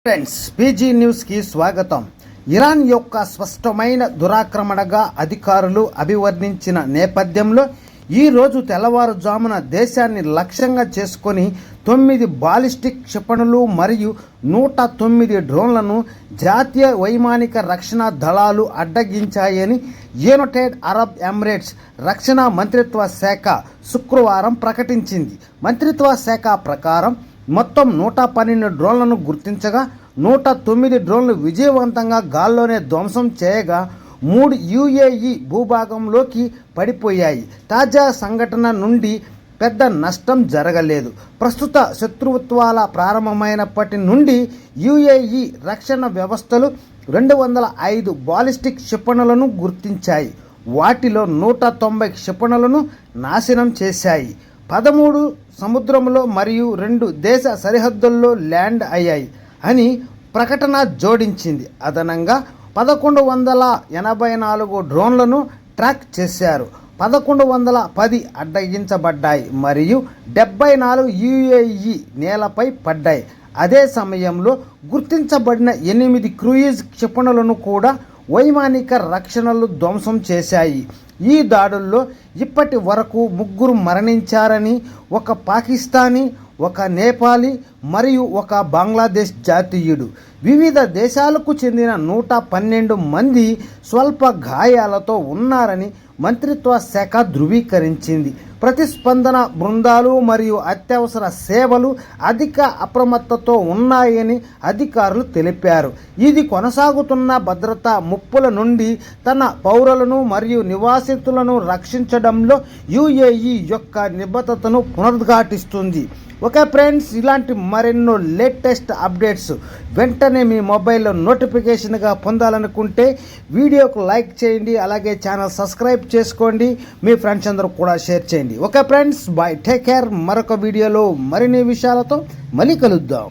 Friends, PG న్యూస్కి స్వాగతం. Iran యొక్క స్పష్టమైన దురాక్రమణగా అధికారులు అభివర్ణించిన నేపథ్యంలో ఈరోజు తెల్లవారుజామున దేశాన్ని లక్ష్యంగా చేసుకొని 9 బాలిస్టిక్ క్షిపణులు మరియు 109 డ్రోన్లను జాతీయ వైమానిక రక్షణ దళాలు అడ్డగించాయని యునైటెడ్ అరబ్ ఎమిరేట్స్ రక్షణ మంత్రిత్వ శాఖ శుక్రవారం ప్రకటించింది. మంత్రిత్వ శాఖ ప్రకారం మొత్తం 112 డ్రోన్లను గుర్తించగా 109 డ్రోన్లు విజయవంతంగా గాల్లోనే ధ్వంసం చేయగా 3 యుఏఈ భూభాగంలోకి పడిపోయాయి. తాజా సంఘటన నుండి పెద్ద నష్టం జరగలేదు. ప్రస్తుత శత్రుత్వాల ప్రారంభమైనప్పటి నుండి యుఏఈ రక్షణ వ్యవస్థలు 205 బాలిస్టిక్ క్షిపణులను గుర్తించాయి. వాటిలో 190 క్షిపణులను నాశనం చేశాయి. 13 సముద్రంలో మరియు 2 దేశ సరిహద్దుల్లో ల్యాండ్ అయ్యాయి అని ప్రకటన జోడించింది. అదనంగా 1184 డ్రోన్లను ట్రాక్ చేశారు. 1110 అడ్డగించబడ్డాయి మరియు 74 యుఏఈ నేలపై పడ్డాయి. అదే సమయంలో గుర్తించబడిన 8 క్రూయిజ్ క్షిపణులను కూడా వైమానిక రక్షణలు ధ్వంసం చేశాయి. ఈ దాడుల్లో ఇప్పటి వరకు 3 మరణించారని, ఒక పాకిస్తానీ, ఒక నేపాలీ మరియు ఒక బంగ్లాదేశ్ జాతీయుడు, వివిధ దేశాలకు చెందిన 112 మంది స్వల్ప గాయాలతో ఉన్నారని మంత్రిత్వ శాఖ ధృవీకరించింది. ప్రతిస్పందన బృందాలు మరియు అత్యవసర సేవలు అధిక అప్రమత్తతో ఉన్నాయని అధికారులు తెలిపారు. ఇది కొనసాగుతున్న భద్రతా ముప్పుల నుండి తన పౌరులను మరియు నివాసితులను రక్షించడంలో యుఏఈ యొక్క నిబద్ధతను పునరుద్ఘాటిస్తుంది. ఓకే ఫ్రెండ్స్, ఇలాంటి మరెన్నో లేటెస్ట్ అప్డేట్స్ వెంటనే మీ మొబైల్లో నోటిఫికేషన్గా పొందాలనుకుంటే వీడియోకు లైక్ చేయండి, అలాగే ఛానల్ సబ్స్క్రైబ్ చేసుకోండి, మీ ఫ్రెండ్స్ అందరూ కూడా షేర్ చేయండి. Okay friends, bye, take care. మరొక వీడియోలో మరిన్ని విషయాలతో మళ్ళీ కలుద్దాం.